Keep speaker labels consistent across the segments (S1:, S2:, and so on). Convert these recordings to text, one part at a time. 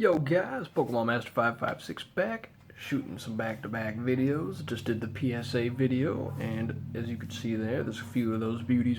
S1: Yo guys, Pokemon Master 556 back, shooting some back-to-back videos. Just did the PSA video, and as you can see there's a few of those beauties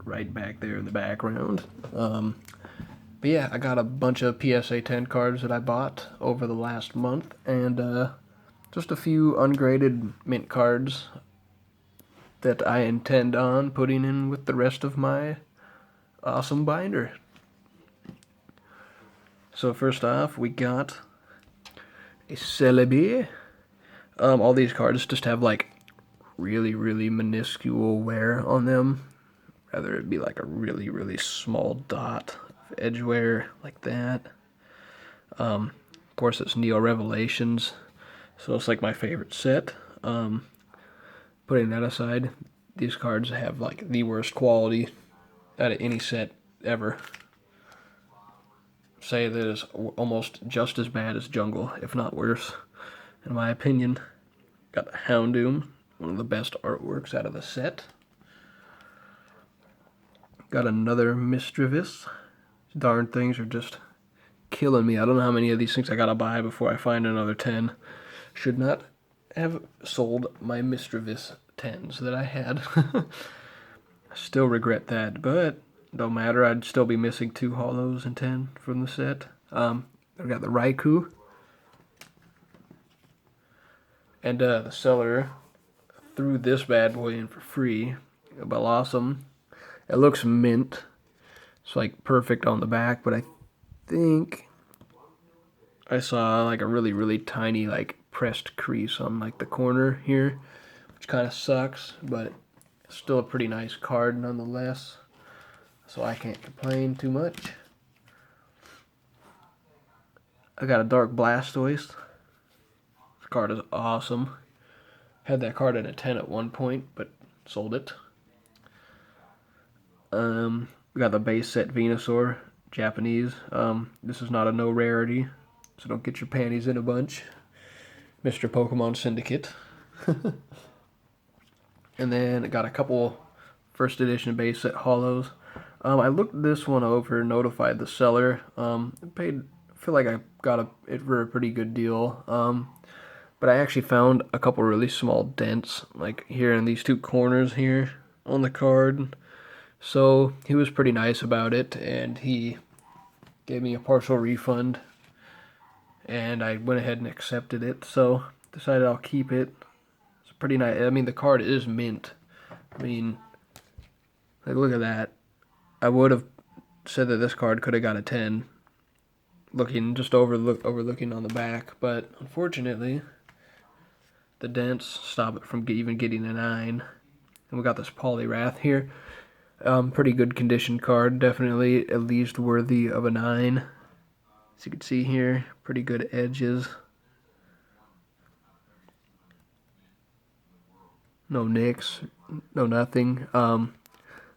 S1: right back there in the background. But yeah, I got a bunch of PSA 10 cards that I bought over the last month, and just a few ungraded mint cards that I intend on putting in with the rest of my awesome binder. So first off, we got a Celebi. All these cards just have like really minuscule wear on them. Rather it be like a really small dot of edge wear like that. Of course it's Neo Revelations, so it's like my favorite set. Putting that aside, these cards have like the worst quality out of any set ever. Say that is almost just as bad as Jungle, if not worse, in my opinion. Got the Houndoom, one of the best artworks out of the set. Got another Misdreavus. Darn things are just killing me. I don't know how many of these things I gotta buy before I find another 10. Should not have sold my Misdreavus 10s that I had. I still regret that, but don't matter, I'd still be missing 2 Holos and 10 from the set. I've got the Raikou. And the seller threw this bad boy in for free. A Blossom. It looks mint. It's like perfect on the back, but I think I saw like a really tiny like pressed crease on like the corner here, which kind of sucks, but still a pretty nice card nonetheless. So I can't complain too much. I got a Dark Blastoise. This card is awesome. Had that card in a 10 at one point, but sold it. We got the base set Venusaur, Japanese. This is not a no rarity, so don't get your panties in a bunch. Mr. Pokemon Syndicate. And then I got a couple first edition base set Holos. I looked this one over, notified the seller. I feel like I got it for a pretty good deal. But I actually found a couple really small dents, like here in these 2 corners here on the card. So he was pretty nice about it, and he gave me a partial refund. And I went ahead and accepted it, so decided I'll keep it. It's pretty nice. I mean, the card is mint. I mean, like, look at that. I would have said that this card could have got a 10, overlooking on the back, but unfortunately, the dents stop it from even getting a 9. And we got this Poliwrath here. Pretty good condition card, definitely at least worthy of a 9. As you can see here, pretty good edges. No nicks, no nothing.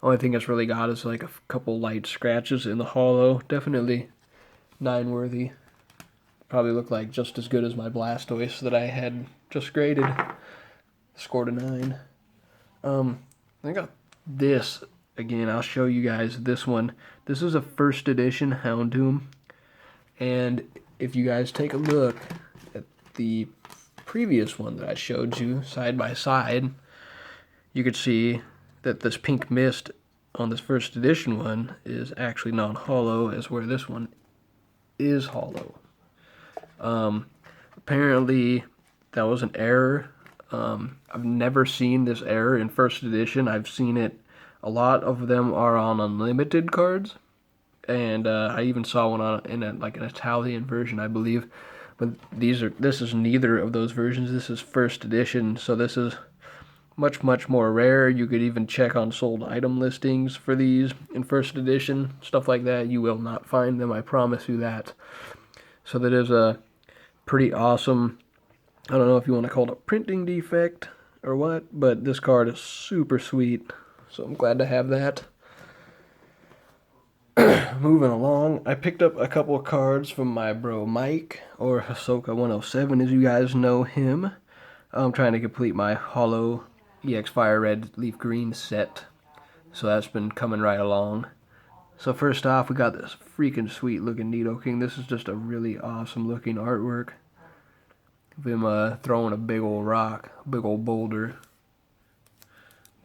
S1: Only thing it's really got is like a couple light scratches in the holo. Definitely 9 worthy. Probably look like just as good as my Blastoise that I had just graded. Scored a 9. I got this again. I'll show you guys this one. This is a first edition Houndoom. And if you guys take a look at the previous one that I showed you side by side, you could see that this pink mist on this first edition one is actually non-holo, as where this one is holo. Apparently that was an error. I've never seen this error in first edition. I've seen it, a lot of them are on unlimited cards, and I even saw one in like an Italian version, I believe. But this is neither of those versions. This is first edition, so this is much more rare. You could even check on sold item listings for these in first edition, stuff like that. You will not find them, I promise you that. So that is a pretty awesome, I don't know if you want to call it a printing defect or what, but this card is super sweet, so I'm glad to have that. Moving along, I picked up a couple of cards from my bro Mike, or Hisoka 107 as you guys know him. I'm trying to complete my Holo EX Fire Red Leaf Green set, so that's been coming right along. So first off, we got this freaking sweet looking Nidoking. This is just a really awesome looking artwork of him throwing a big old rock, big old boulder.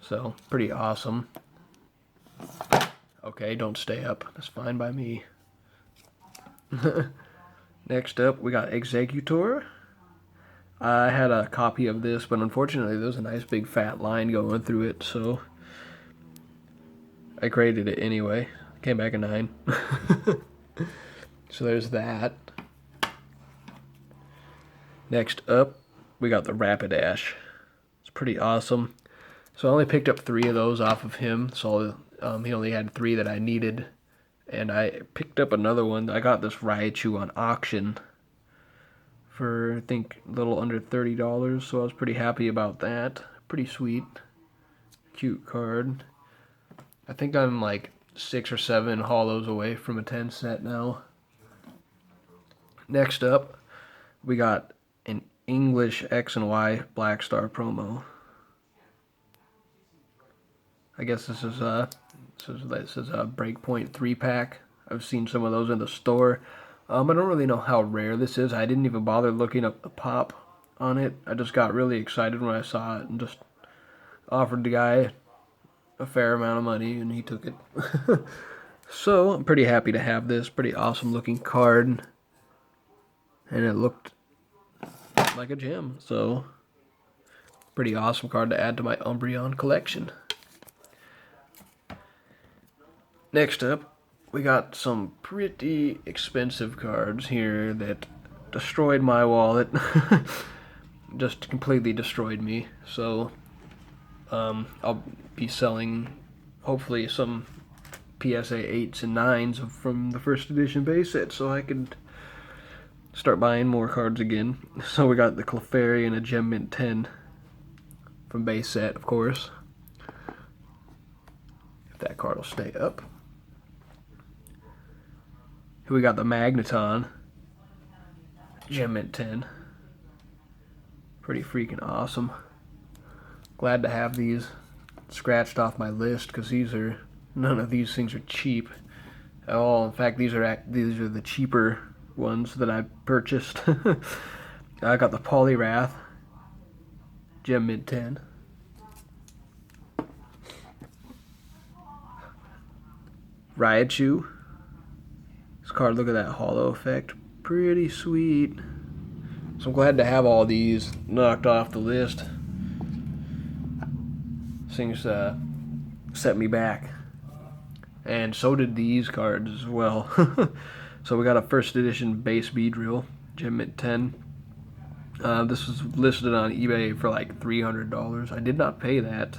S1: So, pretty awesome. Okay, don't stay up. That's fine by me. Next up, we got Executor. I had a copy of this, but unfortunately there's a nice big fat line going through it, so I graded it anyway. Came back a 9. So there's that. Next up, we got the Rapidash. It's pretty awesome. So I only picked up 3 of those off of him, so he only had 3 that I needed. And I picked up another one. I got this Raichu on auction for, I think, a little under $30, so I was pretty happy about that. Pretty sweet. Cute card. I think I'm like 6 or 7 holos away from a 10 set now. Next up, we got an English X and Y Black Star promo. I guess this is a Breakpoint 3-pack. I've seen some of those in the store. I don't really know how rare this is. I didn't even bother looking up the pop on it. I just got really excited when I saw it and just offered the guy a fair amount of money, and he took it. So I'm pretty happy to have this. Pretty awesome looking card, and it looked like a gem. So pretty awesome card to add to my Umbreon collection. Next up, we got some pretty expensive cards here that destroyed my wallet. Just completely destroyed me. So I'll be selling hopefully some PSA 8s and 9s from the first edition base set so I could start buying more cards again. So we got the Clefairy and a Gem Mint 10 from base set, of course. If that card will stay up. Here we got the Magneton, Gem Mint 10. Pretty freaking awesome. Glad to have these scratched off my list because none of these things are cheap at all. In fact, these are the cheaper ones that I purchased. I got the Poliwrath, Gem Mint 10. Raichu. This card, look at that holo effect. Pretty sweet. So I'm glad to have all these knocked off the list. Things set me back. And so did these cards as well. So we got a first edition base Beedrill, Gem Mint 10. This was listed on eBay for like $300. I did not pay that.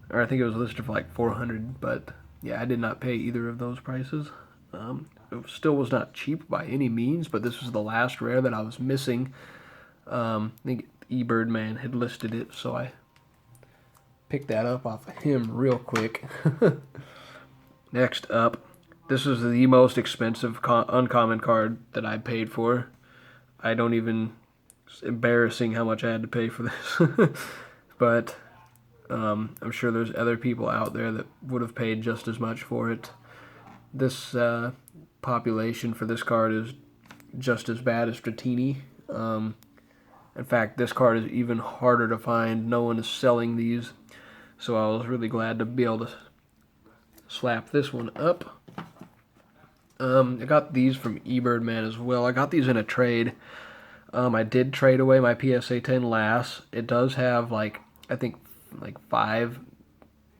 S1: Or I think it was listed for like $400, but yeah, I did not pay either of those prices. It still was not cheap by any means, but this was the last rare that I was missing. I think eBirdman had listed it, so I picked that up off of him real quick. Next up, this is the most expensive uncommon card that I paid for. I don't even... It's embarrassing how much I had to pay for this. But I'm sure there's other people out there that would have paid just as much for it. This population for this card is just as bad as Dratini. In fact, this card is even harder to find. No one is selling these. So I was really glad to be able to slap this one up. I got these from eBirdman as well. I got these in a trade. I did trade away my PSA 10 last. It does have I think 5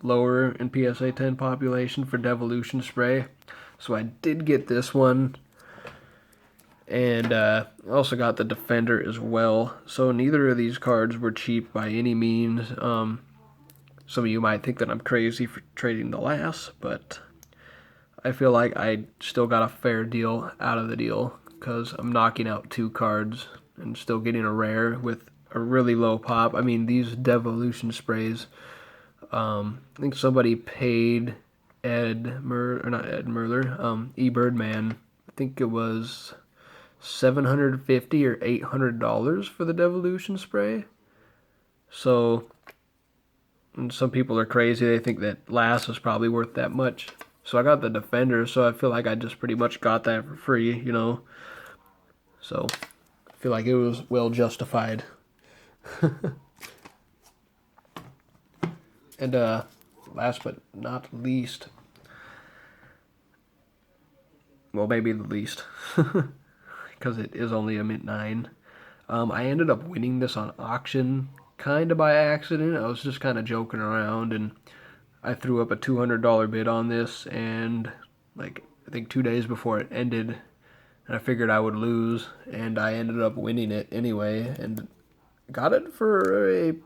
S1: lower in PSA 10 population for Devolution Spray. So I did get this one. And I also got the Defender as well. So neither of these cards were cheap by any means. Some of you might think that I'm crazy for trading the last, but I feel like I still got a fair deal out of the deal because I'm knocking out 2 cards and still getting a rare with a really low pop. I mean, these Devolution Sprays, I think somebody paid eBirdman, I think it was $750 or $800 for the Devolution Spray. So, and some people are crazy. They think that last was probably worth that much. So I got the Defender, so I feel like I just pretty much got that for free, you know. So I feel like it was well justified. And last but not least, well, maybe the least, because it is only a mint 9. I ended up winning this on auction, kind of by accident. I was just kind of joking around, and I threw up a $200 bid on this, and like I think 2 days before it ended, and I figured I would lose, and I ended up winning it anyway, and got it for a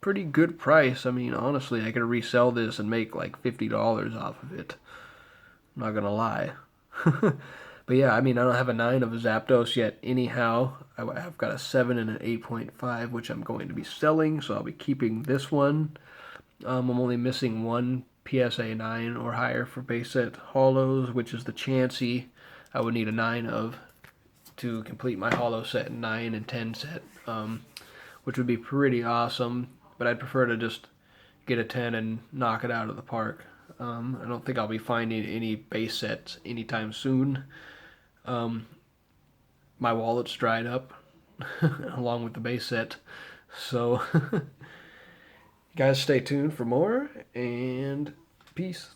S1: pretty good price. I mean, honestly, I could resell this and make like $50 off of it. I'm not gonna lie. But yeah, I mean, I don't have a 9 of a Zapdos yet anyhow. I've got a 7 and an 8.5, which I'm going to be selling, so I'll be keeping this one. I'm only missing one PSA 9 or higher for base set Holos, which is the Chansey. I would need a 9 of to complete my Holo set 9 and 10 set, which would be pretty awesome, but I'd prefer to just get a 10 and knock it out of the park. I don't think I'll be finding any base sets anytime soon. My wallet's dried up along with the base set, so guys, stay tuned for more, and peace.